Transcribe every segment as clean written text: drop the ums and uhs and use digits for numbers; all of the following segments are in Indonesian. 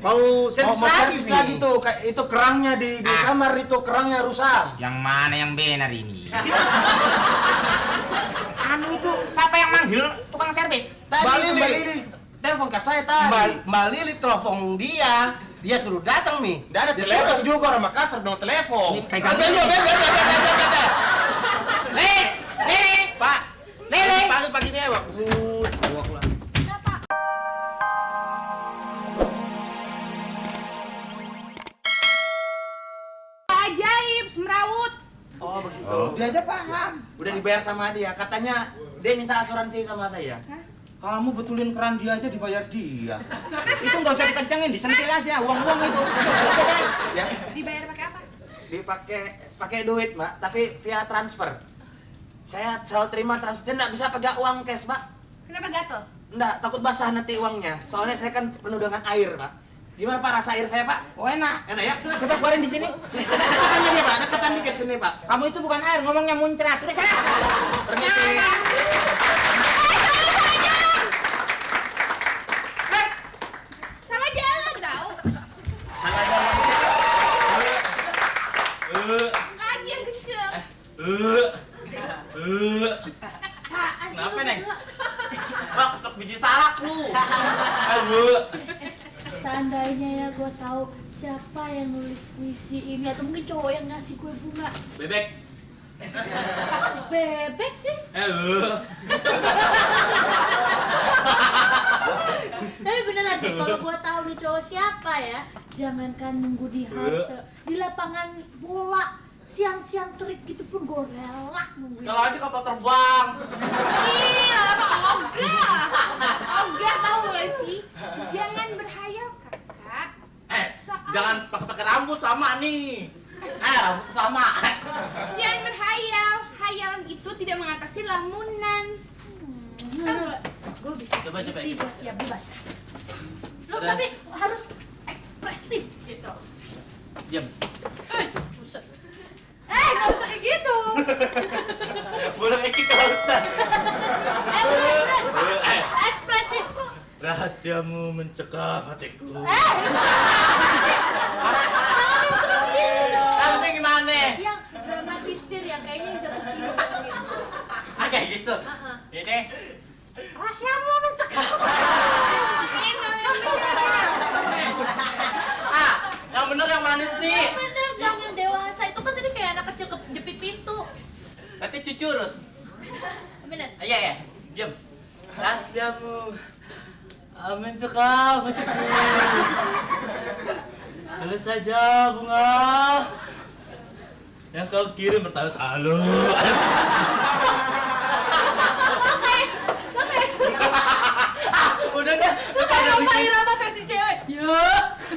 Mau servis lagi tuh, itu kerangnya di kamar itu kerangnya rusak. Yang mana yang benar ini? Anu itu siapa yang manggil tukang servis? Mbak Lili telepon ke saya tadi. Mbak Lili telepon dia suruh datang nih. Nggak ada telepon juga orang Makassar dong telepon. Pegang Lili, Pak. Lili. Pagi ini ya, Pak. Ajaib, semrawut. Oh begitu. Dia aja paham. Udah dibayar sama dia. Katanya dia minta asuransi sama saya. Kamu betulin keran dia aja dibayar dia. Itu nggak usah dikencengin, disentil aja uang-uang itu. Ya. Dibayar pakai apa? Pakai duit, Mbak, tapi via transfer. Saya selalu terima transfer. Saya nggak bisa pegang uang cash, Mbak. Kenapa gatel? Nggak, takut basah nanti uangnya. Soalnya saya kan penuh dengan air, Pak. Gimana Pak rasa air saya, Pak? Oh enak. Enak ya? Kita keluarin di sini. Dekatan ini, Pak. Dekatan dikit sini, Pak. Kamu itu bukan air, ngomongnya muncrat. Udah sana. Permisi. Salah jalan tau. Salah jalan. Lagi yang kenceng. Apaan sih Kenapa, lu Neng? berdua? Wah, kesep biji salak lu. Seandainya ya gue tahu siapa yang nulis puisi ini atau mungkin cowok yang ngasih gue bunga. Bebek. Bebek sih. Tapi beneran deh, kalau gue tahu nih cowok siapa ya, jangankan nunggu di halte, di lapangan bola siang-siang terik gitu pun gue rela nungguin. Sekali aja kapal terbang. Iya, apa ogah tahu gak sih? Jangan berhayal kakak. Jangan pakai rambut sama nih. Rambut sama. Jangan berhayal. Hayalan itu tidak mengatasi lamunan. Tahu gak? Gue bisa Coba. isi buat siap dibaca. Lo Udah. tapi harus ekspresif gitu. Diam. Buset. Gak usah kayak gitu. Boleh Eki kelautan. Beneran. Ekspresif. Rahasiamu mencekam hatiku. Kamu sih gimana? Yang dramatisir, yang kayaknya yang jatuh cinta gitu. Kayak gitu. Ini. Rahasiamu mencekam. Yang bener yang mana sih? Bener dong, yang dewasa itu kan tadi kayak anak kecil kejepit pintu. Nanti cucurut. Bener. Iya. Diam. Rahasiamu mencekam hatiku. Tulis saja bunga yang kau kirim bertalu-talu. Udah deh, Kayak Roma Irama versi cewek.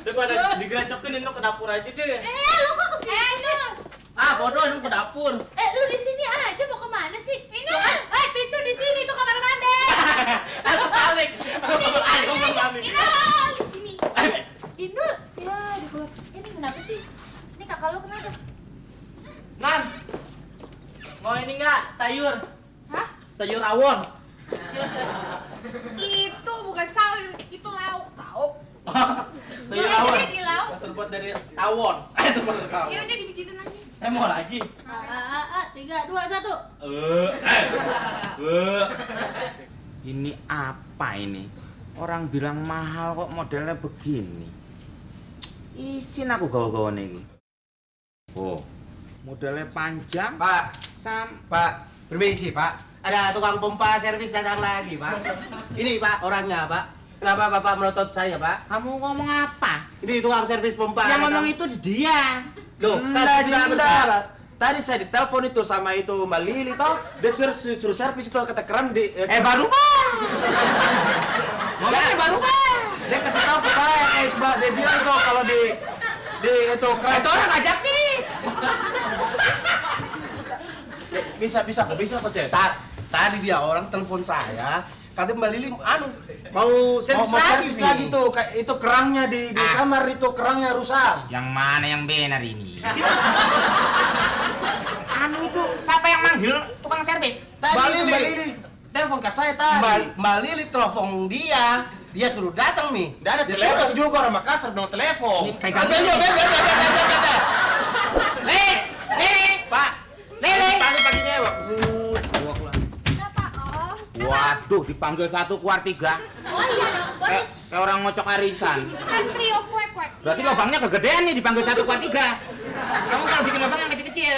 daripada digerecokin ini ke dapur aja deh. Lu kok kesini? Bodoh ini ke dapur. Lu di sini aja mau kemana sih? Ini pintu di sini itu kamar mandi. Aku balik. Inul di sini. Inul, ya ini kenapa sih? Ini kakak lu kenapa? Nan, mau ini nggak sayur? Hah? Sayur rawon. Itu bukan sayur, itu lauk tau. Sayur Boleh rawon. jadi lauk. Terbuat dari tawon. Terbuat dari tawon. Ya udah dibijitin lagi. Mau lagi? 3, 2, 1. Ini apa ini? Orang bilang mahal kok modelnya begini. Isin aku gawa-gawa nih. Oh, modelnya panjang. Pak, permisi, Pak. Ada tukang pompa servis datang lagi, Pak. Ini, Pak, orangnya, Pak. Kenapa Bapak melotot saya, Pak? Kamu ngomong apa? Ini tukang servis pompa. Yang ngomong datang. itu dia. Loh, kan sudah bersahabat. Tadi saya ditelepon itu sama itu Mbak Lili toh, dia suruh servis itu kata keran di Baru, Pak. ngomongnya baru Pak. Dia kasih tahu ke saya, Mbak, dia bilang tuh kalau di itu keran. Itu orang ajak nih. Bisa kok, Ces? Tadi dia orang telepon saya, kata Mbak Lili mau servis Mau lagi servis nih. lagi tuh, itu kerangnya di kamar itu kerangnya rusak. Yang mana yang benar ini? Anu itu siapa yang manggil tukang servis? Tadi Mbak itu Lili. Mbak Lili telepon ke saya tadi. Mbak Lili telepon dia Dia suruh datang nih. Nggak ada Dia telepon suruh- juga orang Makassar dong telepon. Pegang Beb. Pak. Pagi-paginya ya, Pak. Kenapa Om? Waduh, dipanggil 1/3. Oh iya dong, bonus. Kayak orang ngocok arisan. Kan trio kuek-kuek. Berarti lubangnya kegedean nih dipanggil 1/3. Kamu kalau bikin lubang yang kecil-kecil.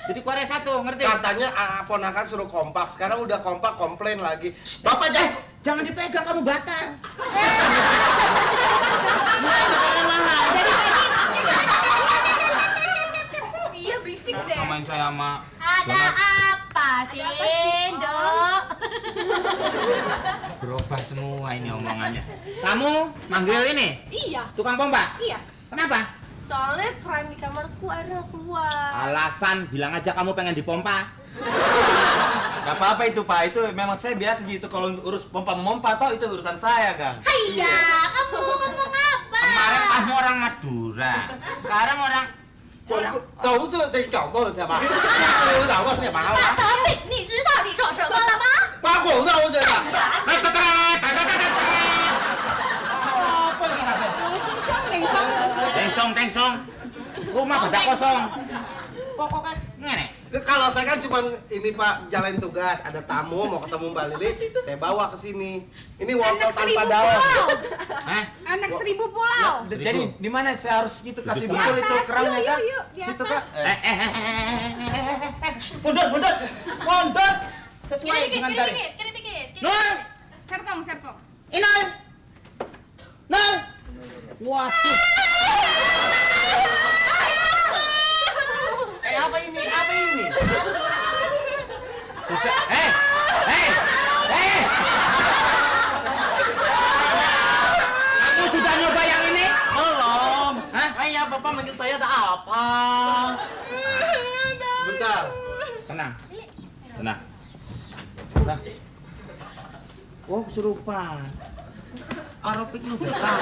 Jadi keluarnya 1, ngerti? Katanya ponakan suruh kompak. Sekarang udah kompak, komplain lagi. Bapak Jangan dipegang, kamu batal. Dari tadi. Iya berisik deh. Samain saya sama Ada apa sih, Dok? berubah semua ini omongannya. Kamu manggil ini Iya, tukang pompa? iya. Kenapa? Soalnya keran di kamarku airnya keluar. Alasan, bilang aja kamu pengen dipompa. Gak apa-apa itu Pak, itu memang saya biasa gitu kalau urus pompa-mompa toh itu urusan saya, Kang. Iya, kamu ngomong apa? Kemarin kamu orang Madura, sekarang orang 都是这搞过的吧？搞过的吧？ Pak Taufik, 你知道你说什么了吗？八红的我觉得。 Tengsong, rumah pada kosong. Pokoknya ngene. Kalau saya kan cuma ini Pak, jalan tugas, ada tamu mau ketemu Mbak Lili, saya bawa ke sini. Ini wortel Anak tanpa 1000 daun. pulau. Hah? Anak 1000 pulau. Jadi di mana saya harus gitu kasih Di betul itu atas, kerannya yuk, Kang? yuk, di Situ atas. Kang. Mundur. Sesuai dengan dari. dikit. Nol, Serkom, serkom. Inol, Nol. Waduh. Apa ini? Apa ini? Sudah. Hei. Kamu sudah nyoba yang ini? Belum. Hah? Ayah, Bapak manggil saya ada apa? Sebentar. Tenang. Tenang. Nah. Oh, kesurupan. Aropik lu bukan.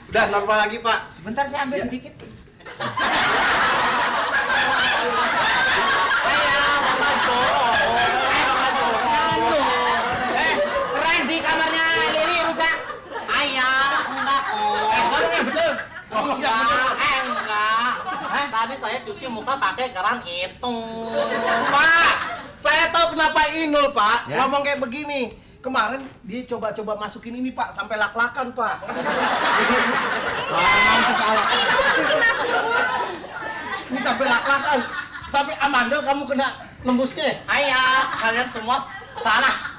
Udah normal lagi Pak. Sebentar saya ambil Ya. sedikit. Keren di kamarnya Lili rusak. Ayah, enggak kok. Ngomong yang betul. Ngomong yang betul. Enggak. Tadi saya cuci muka pakai keran itu. Pak, saya tahu kenapa Inul Pak Ya. ngomong kayak begini. Kemarin dia coba-coba masukin ini Pak sampai lak-lakan Pak. Ini sampai lak-lakan. Sampai amandel kamu kena nembusnya. Ayah, kalian semua salah.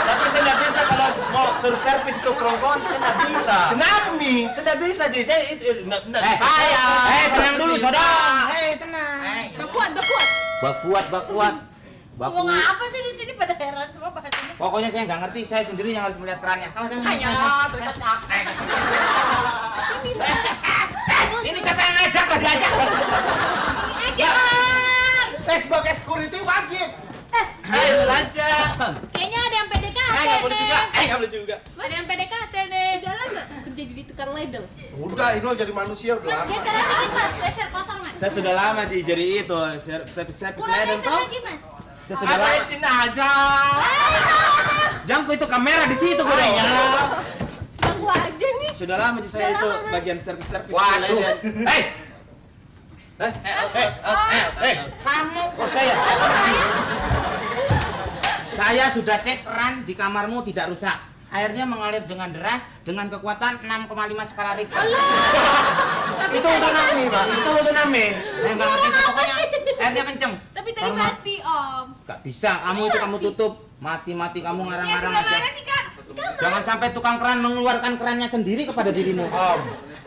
Tapi saya nggak bisa kalau mau suruh servis itu kerongkongan saya nggak bisa. Kenapa nih? Saya nggak bisa jadi saya itu nggak. Ayah. Tenang dulu, Bisa. Sodong. Tenang. Bakuat. Ngomong apa sih di sini pada heran semua bahasanya? Pokoknya saya nggak ngerti, saya sendiri yang harus melihat kerannya. Ayah, terikat capek. Ini siapa yang ngajak? Gak diajak. Tes sebagai security wajib. Ayo saja. Kayaknya ada yang PDKT Nggak boleh juga. nih. Nggak boleh juga. Ada yang PDKT nih. Udah nggak kerja jadi tukang ledeng? Udah Inul jadi manusia udah Mas, lama. geser lagi mas, geser potong mas. Saya sudah lama jadi itu servis Kurang ledeng geser toh. lagi mas. Saya sudah Saya lama. di sini aja. Jangko itu kamera di situ kok. Ganggu aja nih. Sudah lama jadi saya itu bagian servis. Waduh. Kamu kok saya? Saya sudah cek keran di kamarmu tidak rusak. Airnya mengalir dengan deras dengan kekuatan 6,5 skala Richter. Itu tsunami, Pak. Itu tsunami. Saya nggak ngerti itu, pokoknya airnya kenceng. Tapi tadi Hormat. mati Om. Gak bisa, kamu tutup. Mati kamu Ya ngarang-ngarang sudah aja. mana sih Kak? Jangan sampai tukang keran mengeluarkan kerannya sendiri kepada dirimu.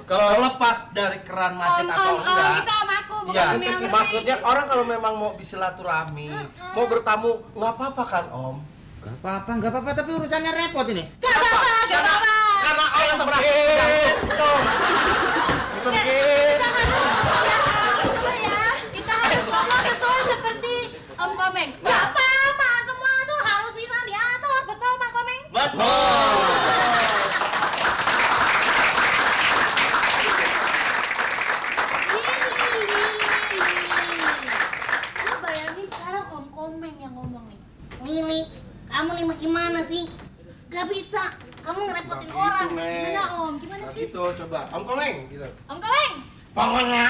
Kalau lepas dari keran macet atau Om, enggak. itu om aku bukan Ya, om yang maksudnya orang kalau memang mau bersilaturahmi, mau bertamu, nggak apa-apa kan Om? Gak apa-apa, tapi urusannya repot ini. Gak apa-apa, gak apa-apa. Karena Om merasa Kita harus ngomong sesuai seperti Om Komeng. Gak apa-apa, semua tuh harus bisa diatur. Betul Pak Komeng? Lu bayangin sekarang Om Komeng yang ngomong nih. Lili, kamu nih gimana sih? Gak bisa, kamu ngerepotin orang. Gitu, Neng. Gimana Om? Gimana Nah, sih? gitu coba. Om Komeng gitu. Om Komeng, Pokoknya